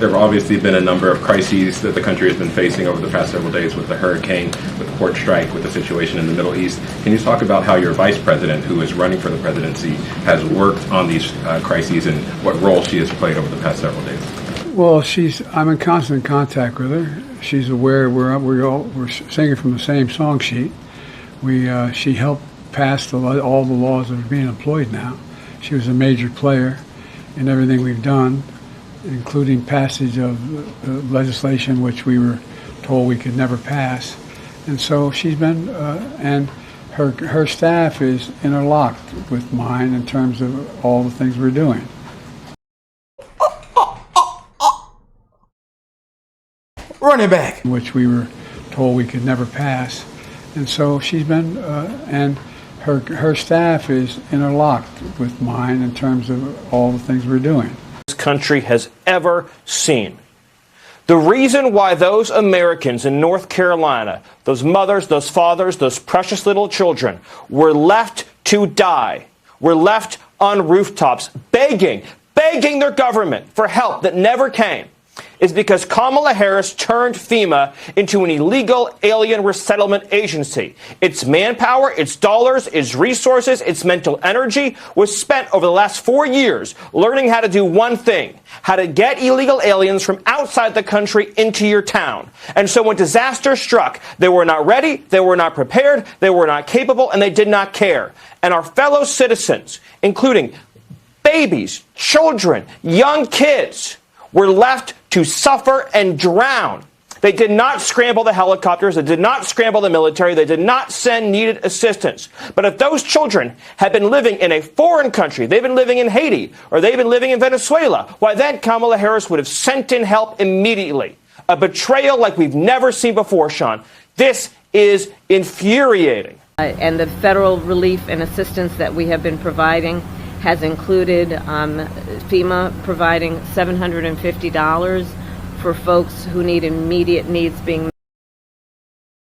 There have obviously been a number of crises that the country has been facing over the past several days, with the hurricane, with the port strike, with the situation in the Middle East. Can you talk about how your vice president, who is running for the presidency, has worked on these crises and what role she has played over the past several days? Well, I'm in constant contact with her. She's aware we're singing from the same song sheet. She helped pass all the laws that are being employed now. She was a major player in everything we've done, including passage of legislation which we were told we could never pass. And so she's been, and her staff is interlocked with mine in terms of all the things we're doing. Run it back. Which we were told we could never pass. And so she's been, and her staff is interlocked with mine in terms of all the things we're doing. Country has ever seen. The reason why those Americans in North Carolina, those mothers, those fathers, those precious little children were left to die, were left on rooftops begging their government for help that never came, is because Kamala Harris turned FEMA into an illegal alien resettlement agency. Its manpower, its dollars, its resources, its mental energy was spent over the last 4 years learning how to do one thing: how to get illegal aliens from outside the country into your town. And so when disaster struck, they were not ready, they were not prepared, they were not capable, and they did not care. And our fellow citizens, including babies, children, young kids, were left to suffer and drown. They did not scramble the helicopters. They did not scramble the military. They did not send needed assistance. But if those children had been living in a foreign country, they've been living in Haiti, or they've been living in Venezuela, why then Kamala Harris would have sent in help immediately. A betrayal like we've never seen before, Sean. This is infuriating. And the federal relief and assistance that we have been providing has included FEMA providing $750 for folks who need immediate needs being met.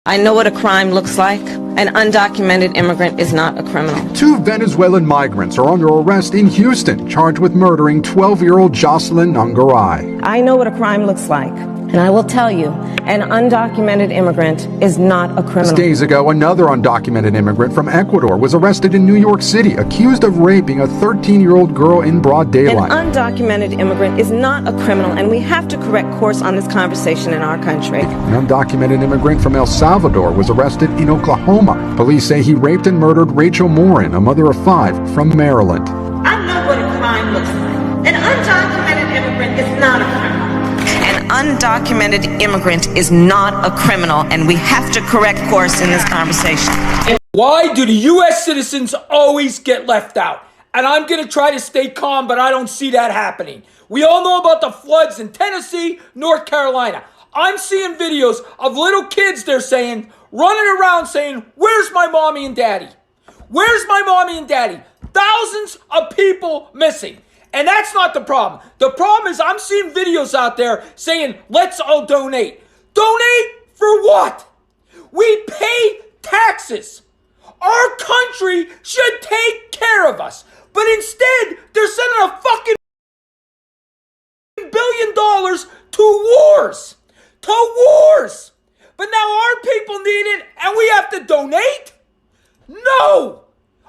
I know what a crime looks like. An undocumented immigrant is not a criminal. 2 Venezuelan migrants are under arrest in Houston, charged with murdering 12-year-old Jocelyn Nungaray. I know what a crime looks like. And I will tell you, an undocumented immigrant is not a criminal. Days ago, another undocumented immigrant from Ecuador was arrested in New York City, accused of raping a 13-year-old girl in broad daylight. An undocumented immigrant is not a criminal, and we have to correct course on this conversation in our country. An undocumented immigrant from El Salvador was arrested in Oklahoma. Police say he raped and murdered Rachel Morin, a mother of 5 from Maryland. I know what a crime looks like. An undocumented immigrant is not a criminal. An undocumented immigrant is not a criminal, and we have to correct course in this conversation. Why do the U.S. citizens always get left out? And I'm going to try to stay calm, but I don't see that happening. We all know about the floods in Tennessee, North Carolina. I'm seeing videos of little kids, they're saying, running around saying, "Where's my mommy and daddy? Where's my mommy and daddy?" Thousands of people missing. And that's not the problem. The problem is I'm seeing videos out there saying, let's all donate. Donate for what? We pay taxes. Our country should take care of us. But instead, they're sending a fucking $1 billion to wars. To wars. But now our people need it and we have to donate? No.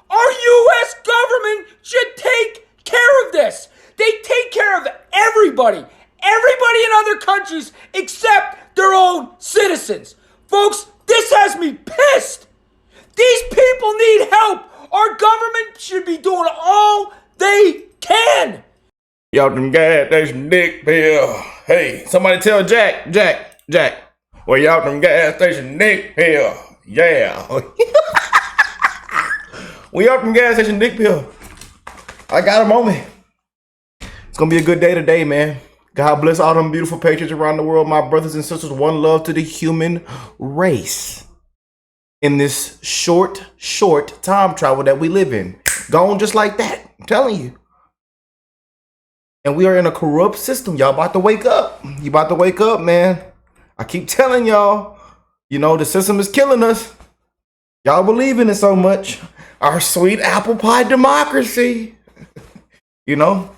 Our U.S. government should take care of this. They take care of everybody in other countries except their own citizens. Folks, this has me pissed. These people need help. Our government should be doing all they can. Y'all them gas station dick pill. Hey, somebody tell Jack. Well, y'all them gas station dick pill. Yeah. We up from gas station dick pill. I got a moment. It's gonna be a good day today, man. God bless all them beautiful patriots around the world, my brothers and sisters. One love to the human race. In this short time travel that we live in. Gone just like that. I'm telling you. And we are in a corrupt system. Y'all about to wake up. You about to wake up, man. I keep telling y'all, you know, the system is killing us. Y'all believe in it so much. Our sweet apple pie democracy. You know,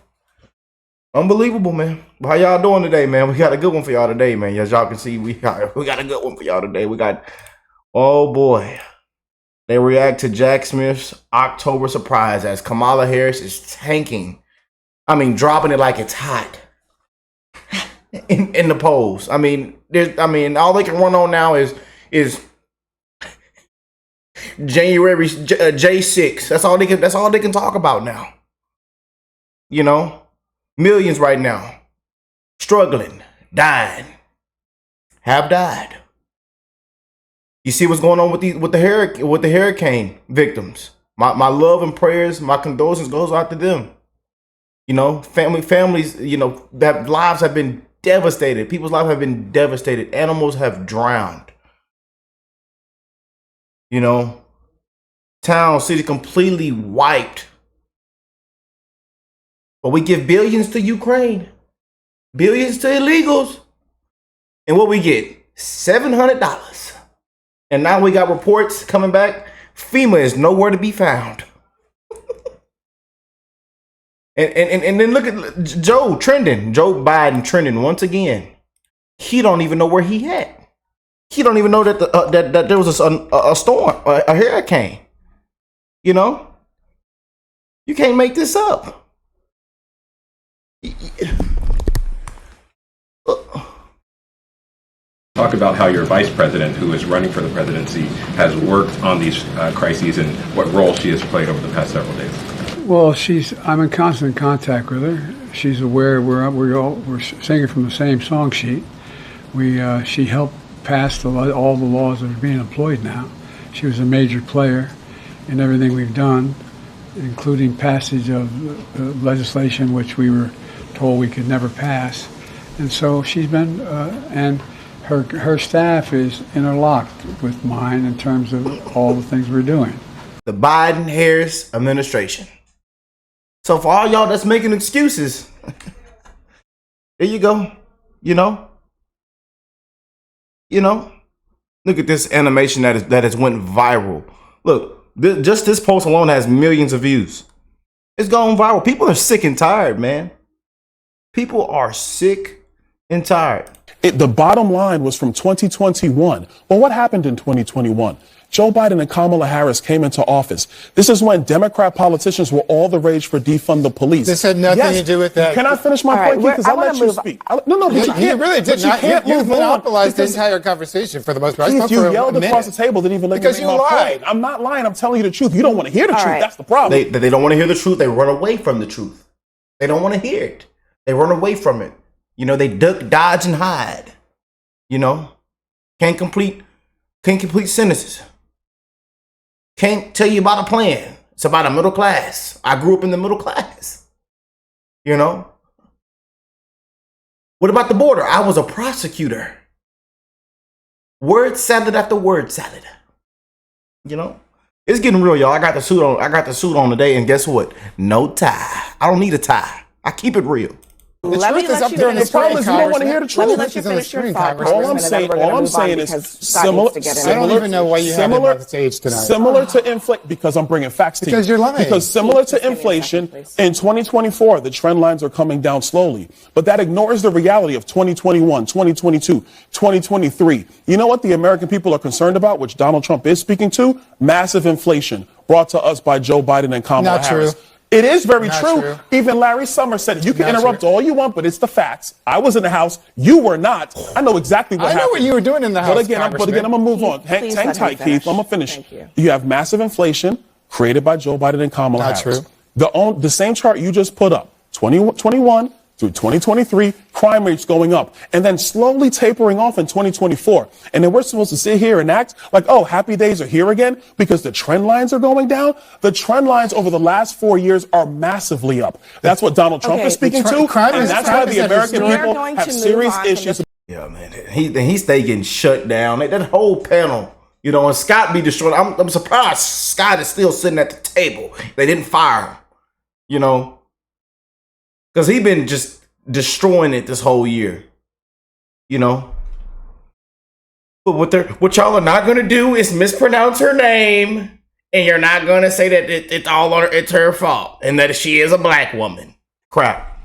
Unbelievable, man. How y'all doing today, man? We got a good one for y'all today, man. As y'all can see, we got a good one for y'all today. We got, oh boy. They react to Jack Smith's October surprise as Kamala Harris is tanking. I mean, dropping it like it's hot in the polls. I mean, all they can run on now is January J6. That's all they can talk about now. You know, millions right now struggling, dying, have died. You see what's going on with the hurricane victims. My love and prayers, my condolences goes out to them. You know, families, you know, that lives have been devastated. People's lives have been devastated. Animals have drowned. You know, town, city completely wiped. But we give billions to Ukraine, billions to illegals. And what we get? $700. And now we got reports coming back. FEMA is nowhere to be found. and then look at Joe Biden trending once again. He don't even know where he at. He don't even know that that there was a storm, a hurricane. You know, you can't make this up. Talk about how your vice president, who is running for the presidency, has worked on these crises and what role she has played over the past several days. Well, I'm in constant contact with her. She's aware we're singing from the same song sheet. She helped pass all the laws that are being employed now. She was a major player in everything we've done, including passage of legislation which we were told we could never pass. And so she's been, and her staff is interlocked with mine in terms of all the things we're doing. The Biden-Harris administration. So for all y'all that's making excuses, there you go. You know, look at this animation that has went viral. Look, just this post alone has millions of views. It's gone viral. People are sick and tired, man. People are sick and tired. The bottom line was from 2021. Well, what happened in 2021? Joe Biden and Kamala Harris came into office. This is when Democrat politicians were all the rage for defund the police. This had nothing to do with that. Can I finish my point, Keith? Because I let you speak. No, but you can't. You really did not. You monopolized the entire conversation for the most part. Keith, you yelled across the table, didn't even let me make my point. I'm not lying. I'm telling you the truth. You don't want to hear the truth. That's the problem. They don't want to hear the truth. They run away from the truth. They don't want to hear it. They run away from it. You know, they duck, dodge, and hide. You know, can't complete sentences. Can't tell you about a plan. It's about a middle class. I grew up in the middle class. You know? What about the border? I was a prosecutor. Word salad after word salad. You know? It's getting real, y'all. I got the suit on today, and guess what? No tie. I don't need a tie. I keep it real. The truth is up there in the problem is you don't want to hear the truth. All I'm saying is similar. I don't even know why you have him on the stage tonight. Similar to inflation, because I'm bringing facts to you. Because you're lying. Because similar to inflation, in 2024, the trend lines are coming down slowly. But that ignores the reality of 2021, 2022, 2023. You know what the American people are concerned about, which Donald Trump is speaking to? Massive inflation brought to us by Joe Biden and Kamala Harris. True. It is very true. Even Larry Summers said it. You can interrupt all you want, but it's the facts. I was in the House. You were not. I know exactly what happened. I know what you were doing in the House, But again, I'm going to move on. Hang tight, Keith. I'm going to finish. You have massive inflation created by Joe Biden and Kamala Harris. True. The same chart you just put up, 2021 through 2023, crime rates going up, and then slowly tapering off in 2024. And then we're supposed to sit here and act like, oh, happy days are here again because the trend lines are going down. The trend lines over the last 4 years are massively up. That's what Donald Trump is speaking to, and that's why the American people have serious issues. Yeah, man. He stay getting shut down. That whole panel, you know, and Scott be destroyed. I'm surprised Scott is still sitting at the table. They didn't fire him, you know. Because he been just destroying it this whole year, you know. But what y'all are not going to do is mispronounce her name, and you're not going to say that it's all on her, it's her fault, and that she is a black woman. Crap.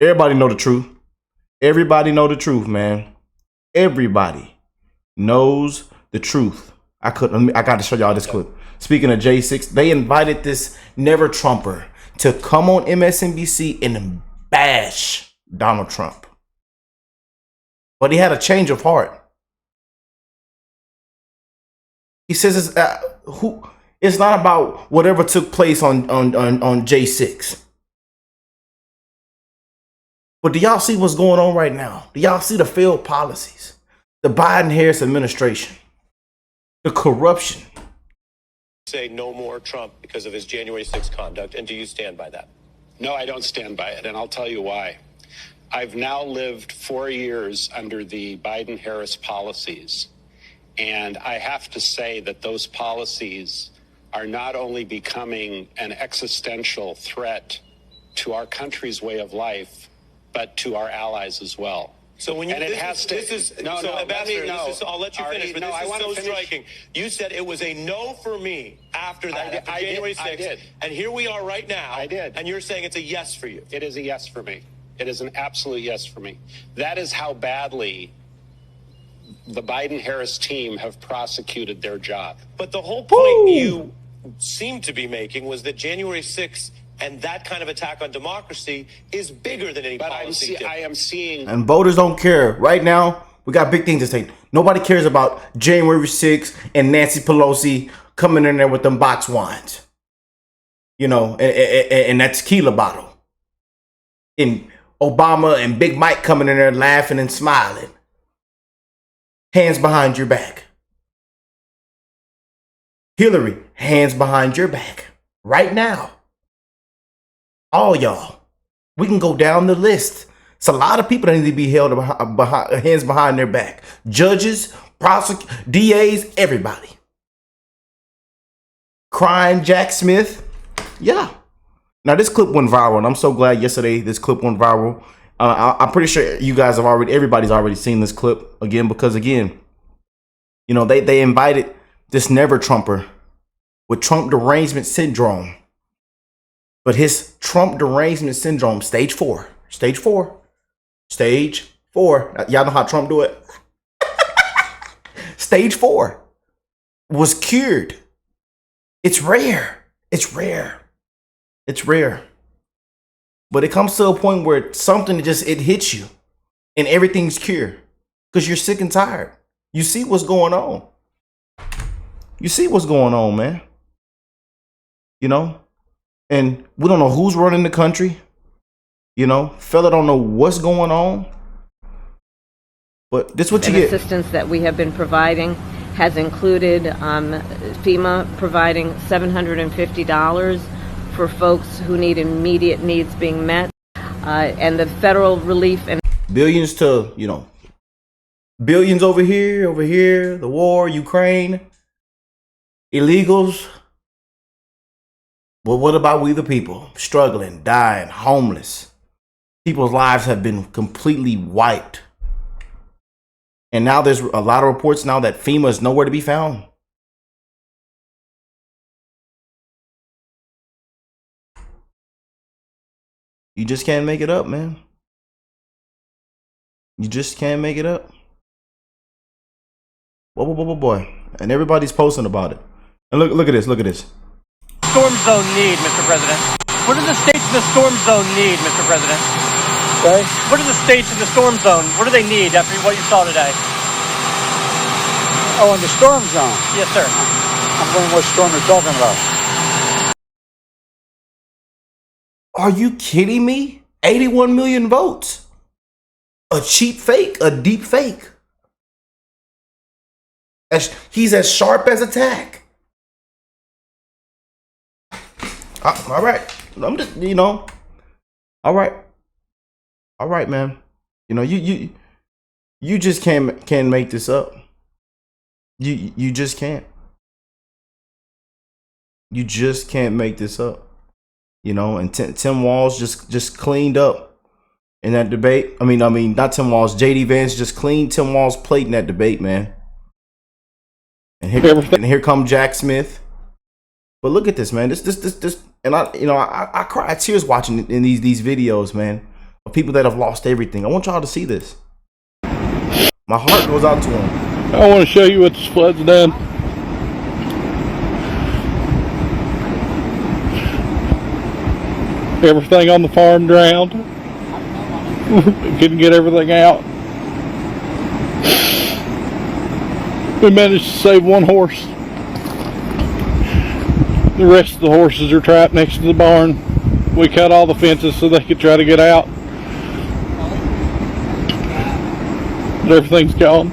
Everybody know the truth. Everybody know the truth, man. Everybody knows the truth. I got to show y'all this clip. Speaking of J6, they invited this never Trumper to come on MSNBC and bash Donald Trump. But he had a change of heart. He says it's not about whatever took place on J6. But do y'all see what's going on right now? Do y'all see the failed policies? The Biden-Harris administration, the corruption. Say no more Trump because of his January 6th conduct, and do you stand by that? No, I don't stand by it, and I'll tell you why. I've now lived 4 years under the Biden-Harris policies, and I have to say that those policies are not only becoming an existential threat to our country's way of life, but to our allies as well. So when you and it has to. Ambassador, I'll let you finish, but this is so striking. You said it was a no for me after that, after January 6th. I did. And here we are right now. I did. And you're saying it's a yes for you. It is a yes for me. It is an absolute yes for me. That is how badly the Biden-Harris team have prosecuted their job. But the whole point you seem to be making was that January 6th and that kind of attack on democracy is bigger than any policy. I am seeing. And voters don't care. Right now, we got big things to say. Nobody cares about January 6th and Nancy Pelosi coming in there with them box wines. You know, and that tequila bottle. And Obama and Big Mike coming in there laughing and smiling. Hands behind your back. Hillary, hands behind your back. Right now. All y'all. We can go down the list. It's a lot of people that need to be held hands behind their back. Judges, DAs, everybody. Crying Jack Smith. Yeah. Now this clip went viral, and I'm so glad yesterday this clip went viral. I'm pretty sure you guys have everybody's already seen this clip again, because again, you know, they invited this never Trumper with Trump derangement syndrome. But his Trump derangement syndrome, stage 4. Y'all know how Trump do it? Stage 4 was cured. It's rare. But it comes to a point where something it hits you and everything's cured because you're sick and tired. You see what's going on. Man. You know? And we don't know who's running the country. You know, fella don't know what's going on. But this is what you get. Assistance that we have been providing has included FEMA providing $750 for folks who need immediate needs being met, and the federal relief and billions to, you know, billions over here, the war, Ukraine, illegals. But what about we the people? Struggling, dying, homeless. People's lives have been completely wiped. And now there's a lot of reports now that FEMA is nowhere to be found. You just can't make it up, man. You just can't make it up. Boy. And everybody's posting about it. And look at this. Storm zone need, Mr. President? What do the states in the storm zone need, Mr. President? Okay. What do the states in the storm zone, what do they need after what you saw today? Oh, in the storm zone? Yes, sir. I'm wondering what storm you're talking about. Are you kidding me? 81 million votes. A cheap fake, a deep fake. He's as sharp as a tack. All right. I'm just, you know. All right, man. You know, you just can't make this up. You just can't. You just can't make this up. You know, and Tim Walz just cleaned up in that debate. I mean, not Tim Walz. JD Vance just cleaned Tim Walz's plate in that debate, man. And here come Jack Smith. But look at this, man. This, and I cried tears watching in these videos, man. people that have lost everything. I want y'all to see this. My heart goes out to them. I want to show you what this flood's done. Everything on the farm drowned. Couldn't get everything out. We managed to save one horse. The rest of the horses are trapped next to the barn. We cut all the fences so they could try to get out. But everything's gone.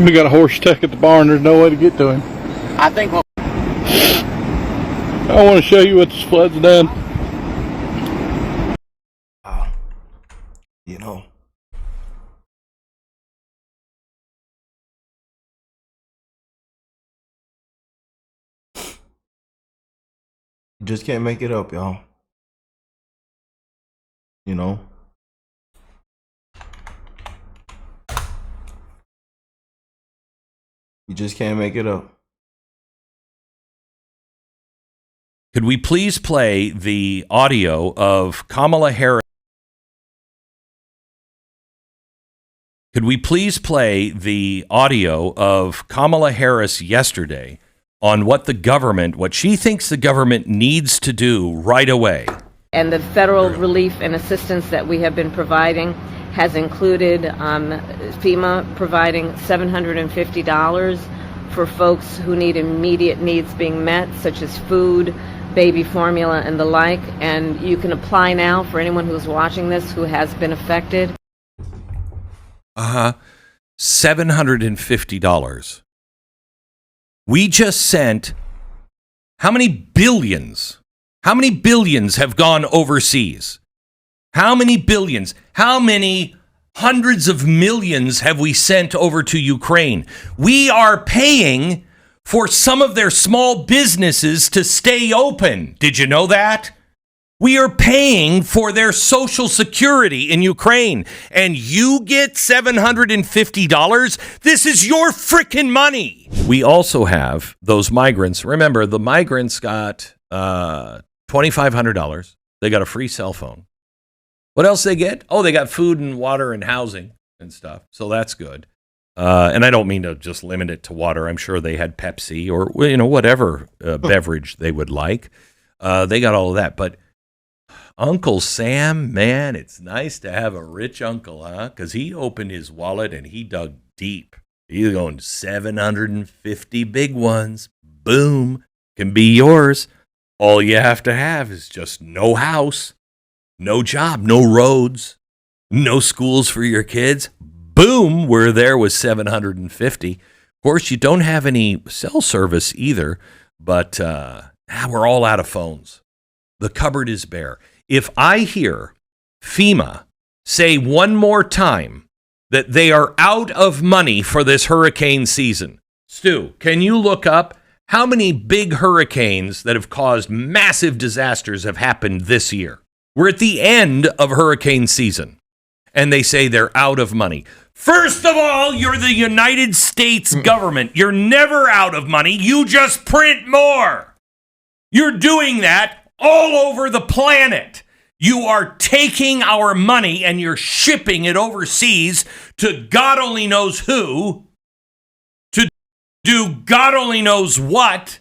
We got a horse stuck at the barn. There's no way to get to him. I think we'll. I want to show you what this flood's done. You know. You just can't make it up, y'all. You know. You just can't make it up. Could we please play the audio of Kamala Harris? Could we please play the audio of Kamala Harris yesterday on what she thinks the government needs to do right away? And the federal relief and assistance that we have been providing has included FEMA providing $750 for folks who need immediate needs being met, such as food, baby formula, and the like. And you can apply now for anyone who's watching this who has been affected. $750. We just sent how many billions? How many billions have gone overseas? How many billions? How many hundreds of millions have we sent over to Ukraine? We are paying for some of their small businesses to stay open. Did you know that? We are paying for their social security in Ukraine, and you get $750? This is your frickin' money. We also have those migrants. Remember, the migrants got $2,500. They got a free cell phone. What else they get? Oh, they got food and water and housing and stuff. So that's good. And I don't mean to just limit it to water. I'm sure they had Pepsi or whatever beverage they would like. They got all of that. But Uncle Sam, man, it's nice to have a rich uncle, huh? Because he opened his wallet and he dug deep. He's going 750 big ones. Boom. Can be yours. All you have to have is just no house, no job, no roads, no schools for your kids. Boom, we're there with 750. Of course, you don't have any cell service either, but we're all out of phones. The cupboard is bare. If I hear FEMA say one more time that they are out of money for this hurricane season, Stu, can you look up how many big hurricanes that have caused massive disasters have happened this year? We're at the end of hurricane season, and they say they're out of money. First of all, you're the United States government. You're never out of money. You just print more. You're doing that all over the planet. You are taking our money and you're shipping it overseas to God only knows who, to do God only knows what.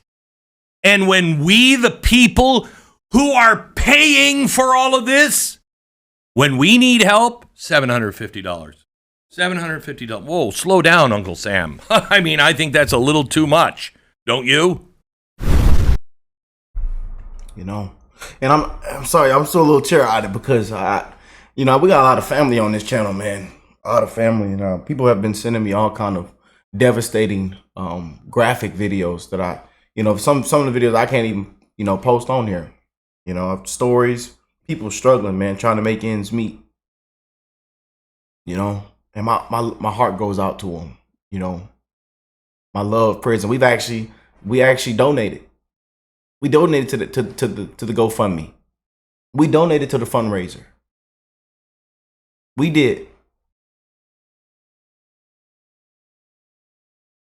And when we, the people who are paying for all of this, when we need help, $750. $750. Whoa, slow down, Uncle Sam. I mean, I think that's a little too much, don't you? You know, and I'm sorry, I'm still a little tear-eyed because we got a lot of family on this channel, man. A lot of family, and people have been sending me all kind of devastating graphic videos that some of the videos I can't even post on here. Stories, people struggling, man, trying to make ends meet. And my heart goes out to them. My love, prayers, and we actually donated. We donated to the GoFundMe. We donated to the fundraiser. We did.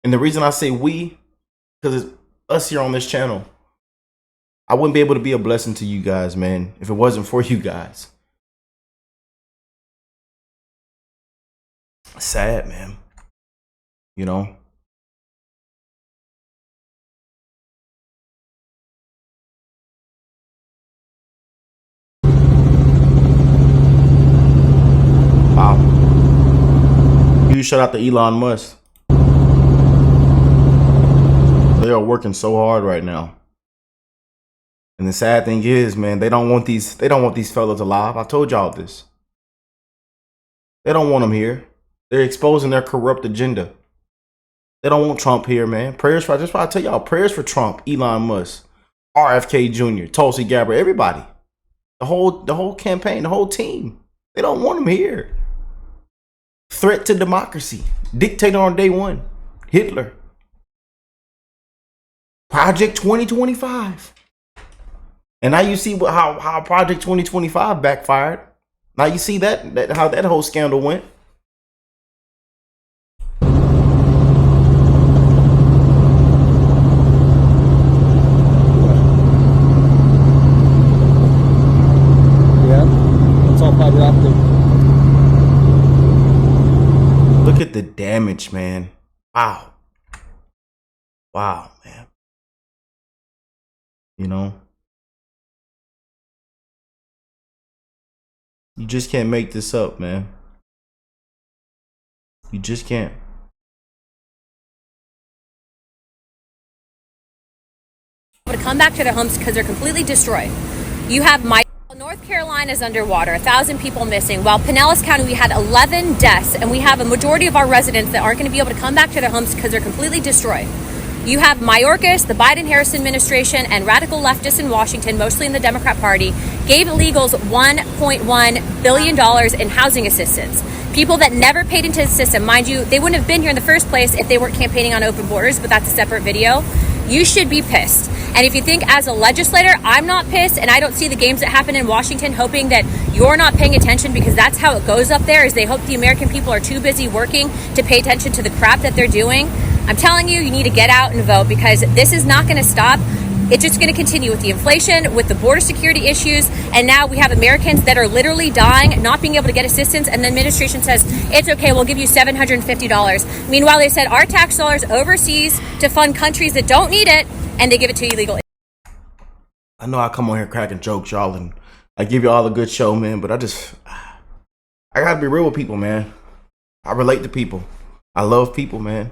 And the reason I say we, because it's us here on this channel. I wouldn't be able to be a blessing to you guys, man, if it wasn't for you guys. Sad, man. You know? Wow. You shout out to Elon Musk. They are working so hard right now. And the sad thing is, man, they don't want these fellas alive. I told y'all this. They don't want them here. They're exposing their corrupt agenda. They don't want Trump here, man. Prayers for, that's why I tell y'all, prayers for Trump, Elon Musk, RFK Jr., Tulsi Gabbard, everybody. The whole campaign, the whole team. They don't want him here. Threat to democracy. Dictator on day one. Hitler. Project 2025. And now you see how Project 2025 backfired. Now you see that how that whole scandal went. Yeah, it's all fiber optic. Look at the damage, man. Wow. Wow, man. You know? You just can't make this up, man. You just can't. To come back to their homes because they're completely destroyed. You have North Carolina is underwater, 1,000 people missing, while Pinellas County we had 11 deaths, and we have a majority of our residents that aren't going to be able to come back to their homes because they're completely destroyed. You have Mayorkas, the Biden-Harris administration, and radical leftists in Washington, mostly in the Democrat Party, gave illegals $1.1 billion in housing assistance. People that never paid into the system. Mind you, they wouldn't have been here in the first place if they weren't campaigning on open borders, but that's a separate video. You should be pissed. And if you think as a legislator, I'm not pissed, and I don't see the games that happen in Washington hoping that you're not paying attention, because that's how it goes up there, is they hope the American people are too busy working to pay attention to the crap that they're doing. I'm telling you, you need to get out and vote, because this is not going to stop. It's just going to continue with the inflation, with the border security issues, and now we have Americans that are literally dying, not being able to get assistance, and the administration says, it's okay, we'll give you $750. Meanwhile, they said our tax dollars overseas to fund countries that don't need it, and they give it to illegal. I know I come on here cracking jokes, y'all, and I give you all a good show, man, but I gotta be real with people, man. I relate to people. I love people, man.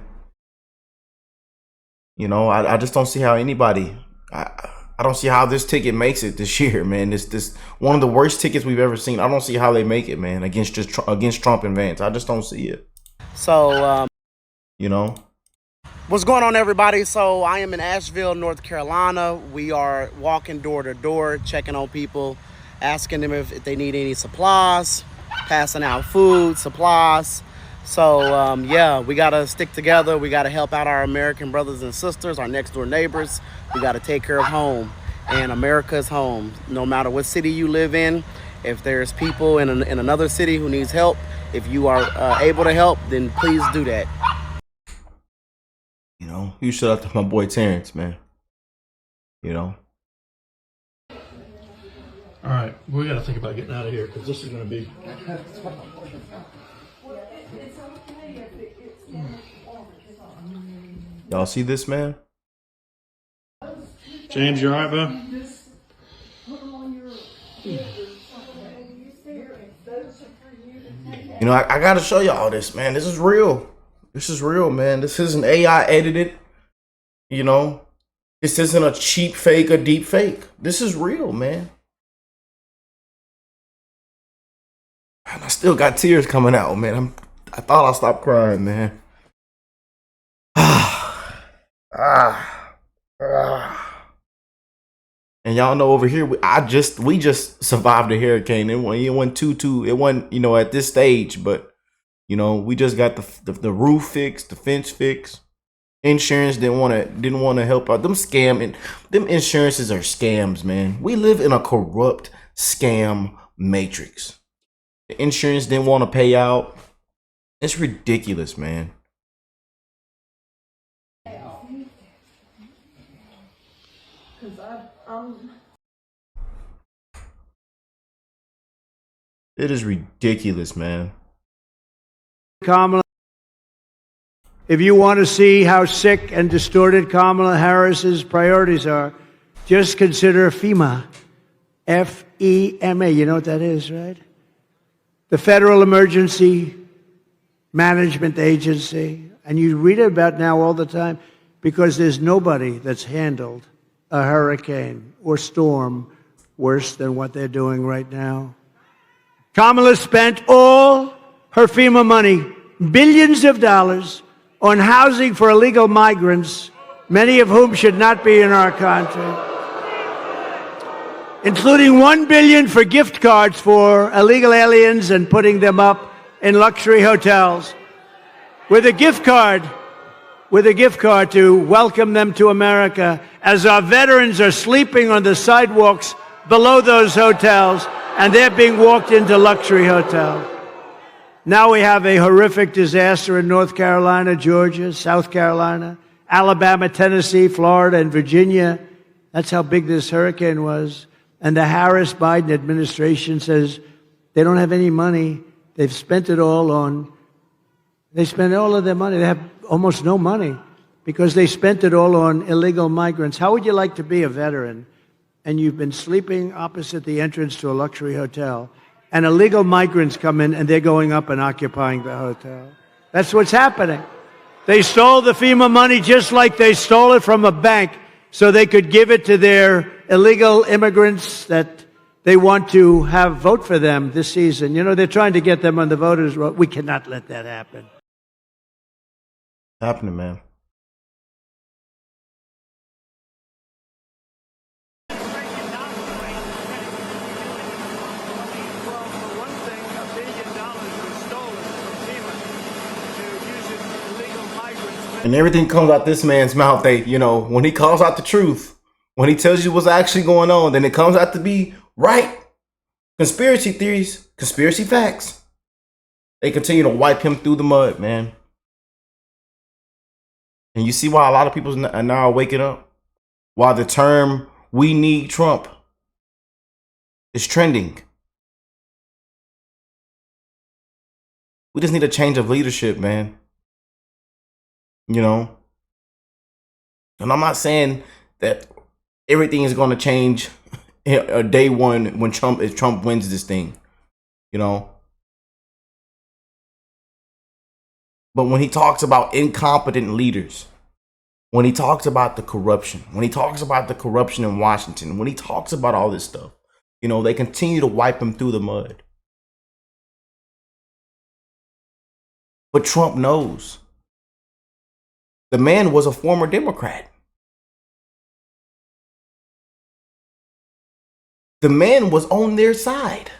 You know, I just don't see how anybody... I don't see how this ticket makes it this year, man. This one of the worst tickets we've ever seen. I don't see how they make it, man, against Trump and Vance. I just don't see it. So, you know, what's going on, everybody? So I am in Asheville, North Carolina. We are walking door to door, checking on people, asking them if they need any supplies, passing out food, supplies. So, yeah, we got to stick together. We got to help out our American brothers and sisters, our next door neighbors. We got to take care of home, and America's home. No matter what city you live in, if there's people in another city who needs help, if you are able to help, then please do that. You know, you shout out to my boy Terrence, man. You know. All right, we got to think about getting out of here, because this is going to be... Y'all see this, man? James, you all right, bud? You know, I got to show y'all this, man. This is real. This is real, man. This isn't AI edited. You know, this isn't a cheap fake or deep fake. This is real, man. And I still got tears coming out, man. I thought I stopped crying, man. And y'all know over here, we just survived a hurricane. It wasn't it wasn't, you know, at this stage, but you know, we just got the roof fixed, the fence fixed. Insurance didn't want to help out. Them insurances are scams, man. We live in a corrupt scam matrix. The insurance didn't want to pay out. It's ridiculous, man. It is ridiculous, man. Kamala, if you want to see how sick and distorted Kamala Harris's priorities are, just consider FEMA. FEMA. You know what that is, right? The Federal Emergency Management Agency. And you read about it now all the time because there's nobody that's handled a hurricane or storm worse than what they're doing right now. Kamala spent all her FEMA money, billions of dollars, on housing for illegal migrants, many of whom should not be in our country, including $1 billion for gift cards for illegal aliens and putting them up in luxury hotels with a gift card to welcome them to America as our veterans are sleeping on the sidewalks below those hotels and they're being walked into luxury hotels. Now we have a horrific disaster in North Carolina, Georgia, South Carolina, Alabama, Tennessee, Florida, and Virginia. That's how big this hurricane was. And the Harris-Biden administration says they don't have any money. They've spent it all on, they spent all of their money. They have almost no money because they spent it all on illegal migrants. How would you like to be a veteran and you've been sleeping opposite the entrance to a luxury hotel and illegal migrants come in and they're going up and occupying the hotel? That's what's happening. They stole the FEMA money just like they stole it from a bank so they could give it to their illegal immigrants that they want to have vote for them this season. You know, they're trying to get them on the voters' roll. We cannot let that happen. Happening, man. And everything comes out this man's mouth. When he calls out the truth, when he tells you what's actually going on, then it comes out to be right. Conspiracy theories, conspiracy facts. They continue to wipe him through the mud, man. And you see why a lot of people are now waking up? Why the term "we need Trump" is trending. We just need a change of leadership, man. You know? And I'm not saying that everything is going to change day one when Trump wins this thing. You know? But when he talks about incompetent leaders, when he talks about the corruption, when he talks about the corruption in Washington, when he talks about all this stuff, they continue to wipe him through the mud. But Trump knows. The man was a former Democrat. The man was on their side.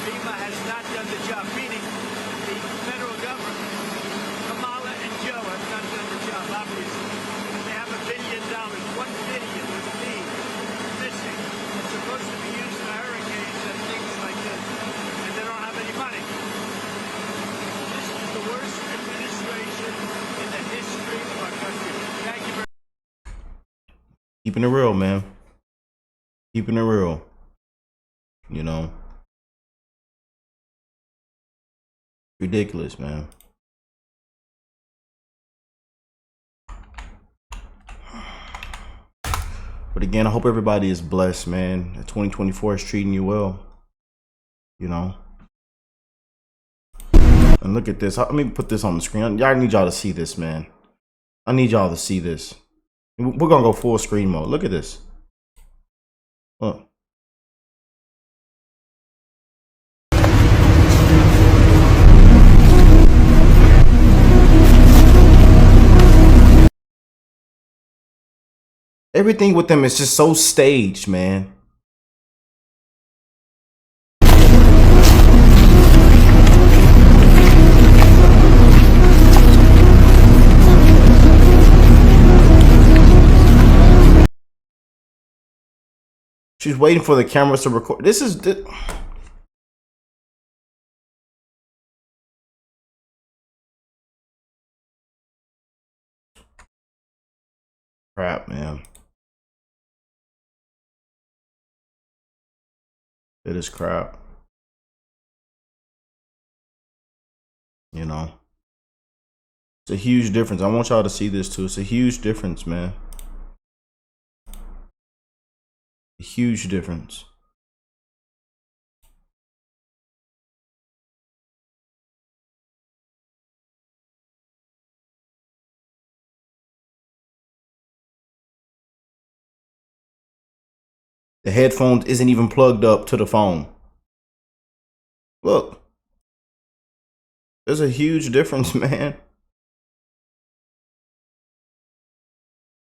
FEMA has not done the job, meaning the federal government, Kamala and Joe have not done the job, obviously. They have $1 billion, $1 billion with me missing. It's supposed to be used for hurricanes and things like this, and they don't have any money. This is the worst administration in the history of our country. Thank you very much. Keeping it real, man. Keeping it real. Ridiculous, man. But again, I hope everybody is blessed, man. 2024 is treating you well. And look at this. Let me put this on the screen. I need y'all to see this, man. I need y'all to see this. We're gonna go full screen mode. Look at this. Look. Everything with them is just so staged, man. She's waiting for the cameras to record. This is crap, man. It is crap. You know, it's a huge difference. I want y'all to see this too. It's a huge difference, man. A huge difference. The headphones isn't even plugged up to the phone. Look. There's a huge difference, man.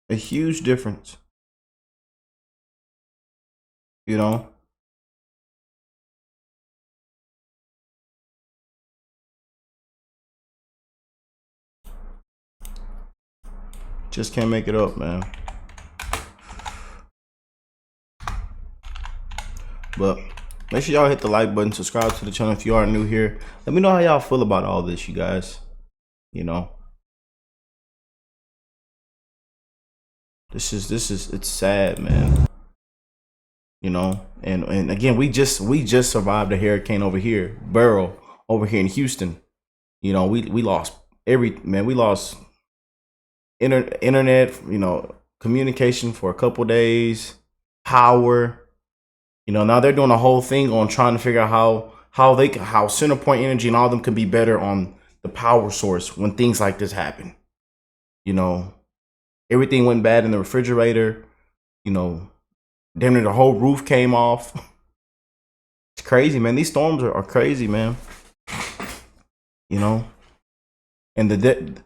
A huge difference. You know? Just can't make it up, man. But make sure y'all hit the like button, subscribe to the channel if you are new here. Let me know how y'all feel about all this, you guys. You know, this is it's sad, man. You know, and again, we just survived a hurricane over here, Beryl, over here in Houston. You know, we lost we lost internet, you know, communication for a couple days, power. You know, now they're doing a whole thing on trying to figure out how CenterPoint Energy and all of them can be better on the power source when things like this happen. You know, everything went bad in the refrigerator. You know, damn near the whole roof came off. It's crazy, man. These storms are crazy, man. You know, and and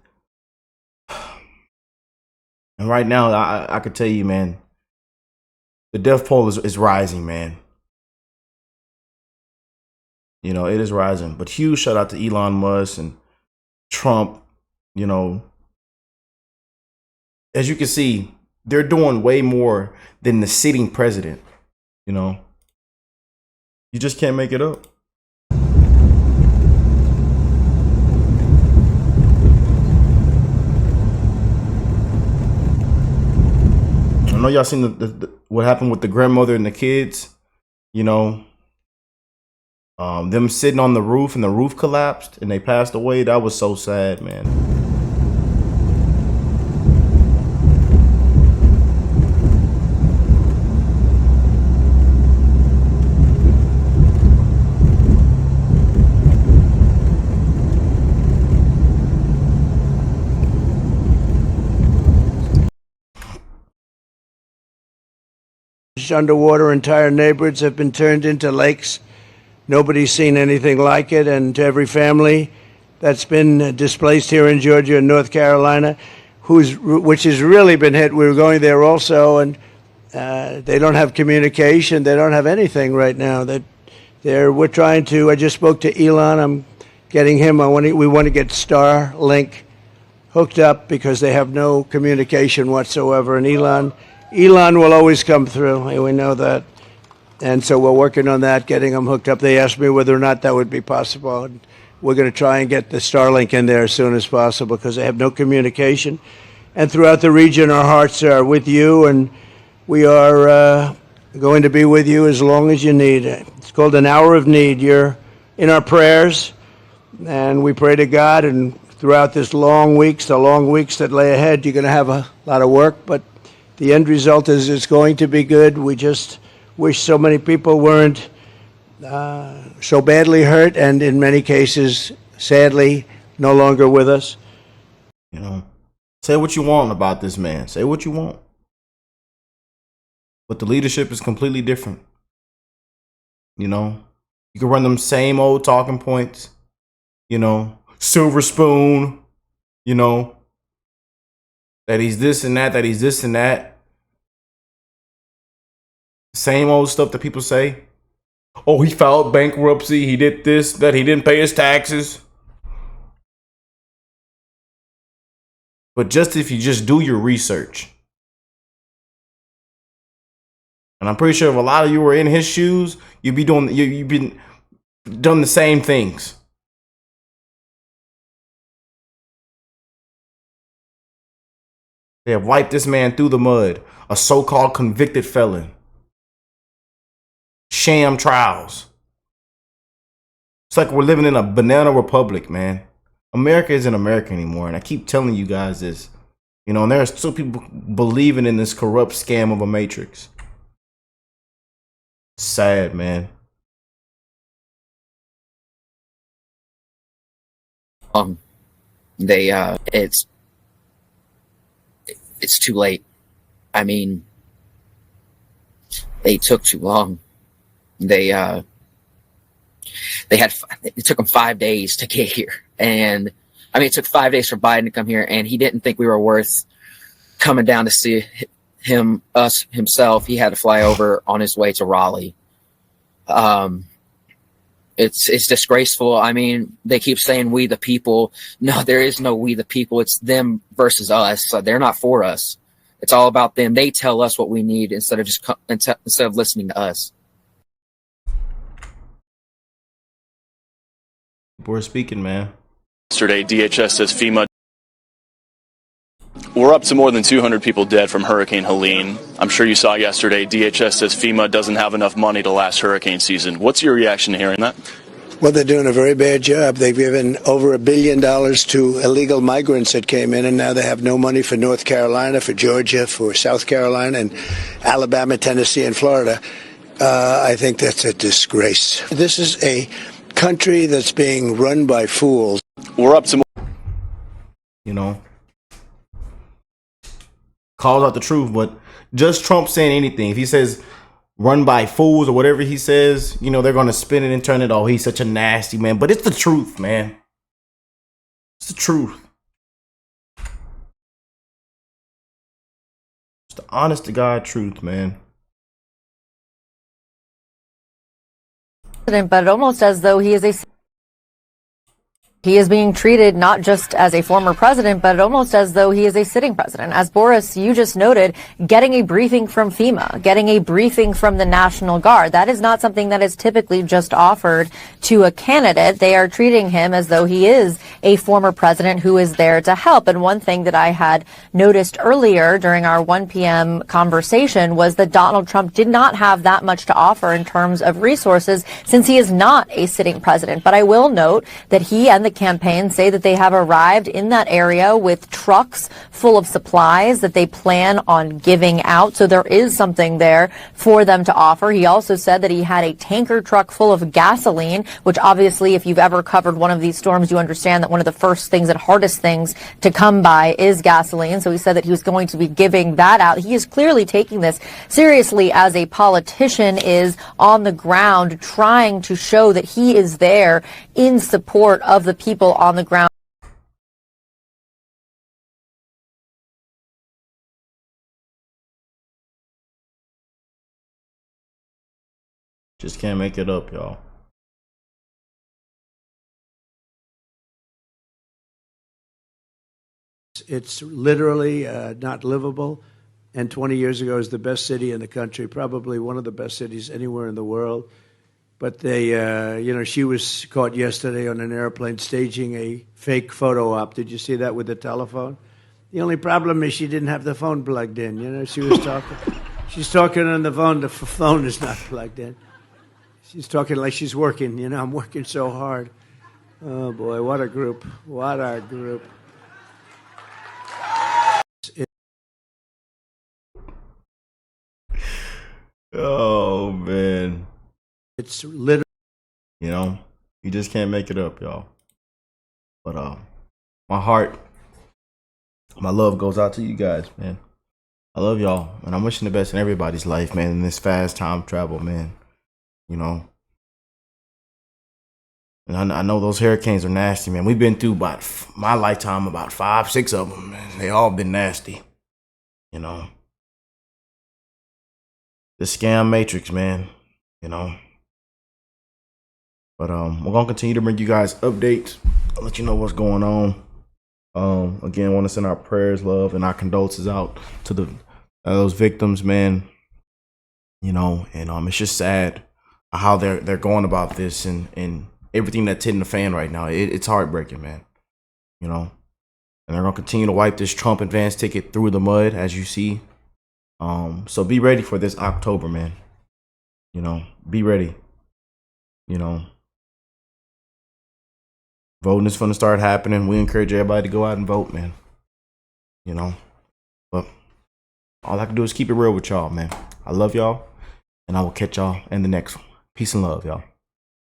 right now I could tell you, man. The death toll is rising, man. You know, it is rising. But huge shout out to Elon Musk and Trump. You know, as you can see, they're doing way more than the sitting president. You know, you just can't make it up. I know y'all seen what happened with the grandmother and the kids, you know, them sitting on the roof and the roof collapsed and they passed away. That was so sad, man. Underwater, entire neighborhoods have been turned into lakes. Nobody's seen anything like it. And to every family that's been displaced here in Georgia and North Carolina, which has really been hit. We were going there also, and they don't have communication. They don't have anything right now. We're trying to. I just spoke to Elon. I'm getting him. We want to get Starlink hooked up because they have no communication whatsoever. And Elon will always come through. We know that. And so we're working on that, getting them hooked up. They asked me whether or not that would be possible. And we're going to try and get the Starlink in there as soon as possible because they have no communication. And throughout the region, our hearts are with you, and we are going to be with you as long as you need. It's called an hour of need. You're in our prayers, and we pray to God. And throughout the long weeks that lay ahead, you're going to have a lot of work, but the end result is it's going to be good. We just wish so many people weren't so badly hurt, and in many cases, sadly, no longer with us. You know, say what you want about this man. Say what you want. But the leadership is completely different. You know, you can run them same old talking points. You know, silver spoon. You know, that he's this and that he's this and that. Same old stuff that people say. Oh, he filed bankruptcy. He did this, that. He didn't pay his taxes. But just if you just do your research. And I'm pretty sure if a lot of you were in his shoes, you'd be doing, you've been done the same things. They have wiped this man through the mud, a so-called convicted felon. Sham trials. It's like we're living in a banana republic, man. America isn't America anymore, and I keep telling you guys this. You know, and there are still people believing in this corrupt scam of a matrix. Sad, man. It's too late. I mean, they took too long. It took them 5 days to get here. And I mean, it took 5 days for Biden to come here, and he didn't think we were worth coming down to see us himself. He had to fly over on his way to Raleigh. It's disgraceful. I mean, they keep saying we the people. No, there is no we the people. It's them versus us. So they're not for us. It's all about them. They tell us what we need instead of listening to us. We're speaking, man. Yesterday, DHS says FEMA. We're up to more than 200 people dead from Hurricane Helene. I'm sure you saw yesterday, DHS says FEMA doesn't have enough money to last hurricane season. What's your reaction to hearing that? Well, they're doing a very bad job. They've given over $1 billion to illegal migrants that came in, and now they have no money for North Carolina, for Georgia, for South Carolina, and Alabama, Tennessee, and Florida. I think that's a disgrace. This is a country that's being run by fools. We're up to more. You know, calls out the truth, but just Trump saying anything, if he says run by fools or whatever he says, you know, they're going to spin it and turn it, oh, he's such a nasty man. But it's the truth, man. It's the truth. It's the honest to God truth, man. But almost as though he is being treated not just as a former president, but almost as though he is a sitting president. As Boris, you just noted, getting a briefing from FEMA, getting a briefing from the National Guard. That is not something that is typically just offered to a candidate. They are treating him as though he is a former president who is there to help. And one thing that I had noticed earlier during our 1 p.m. conversation was that Donald Trump did not have that much to offer in terms of resources since he is not a sitting president. But I will note that he and the campaign say that they have arrived in that area with trucks full of supplies that they plan on giving out. So there is something there for them to offer. He also said that he had a tanker truck full of gasoline, which obviously, if you've ever covered one of these storms, you understand that one of the first things and hardest things to come by is gasoline. So he said that he was going to be giving that out. He is clearly taking this seriously as a politician is on the ground, trying to show that he is there in support of the people on the ground. Just can't make it up, y'all. It's literally not livable. And 20 years ago, it was the best city in the country, probably one of the best cities anywhere in the world. But they, she was caught yesterday on an airplane staging a fake photo op. Did you see that with the telephone? The only problem is she didn't have the phone plugged in. She was talking. She's talking on the phone. The phone is not plugged in. She's talking like she's working. I'm working so hard. Oh, boy, what a group. What a group. Oh, man. It's literally. You just can't make it up, y'all. But my heart, my love goes out to you guys, man. I love y'all, and I'm wishing the best in everybody's life, man, in this fast time travel, man. And I know those hurricanes are nasty, man. We've been through my lifetime about 5, 6 of them, man. They all been nasty, the scam matrix, man. You know. But we're gonna continue to bring you guys updates. I'll let you know what's going on. Again, want to send our prayers, love, and our condolences out to those victims, man. You know, and it's just sad how they're going about this and everything that's hitting the fan right now. It's heartbreaking, man. You know, and they're gonna continue to wipe this Trump advance ticket through the mud, as you see. So be ready for this October, man. You know, be ready. You know, voting is gonna start happening. We encourage everybody to go out and vote, man. You know, but all I can do is keep it real with y'all, man. I love y'all, and I will catch y'all in the next one. Peace and love, y'all.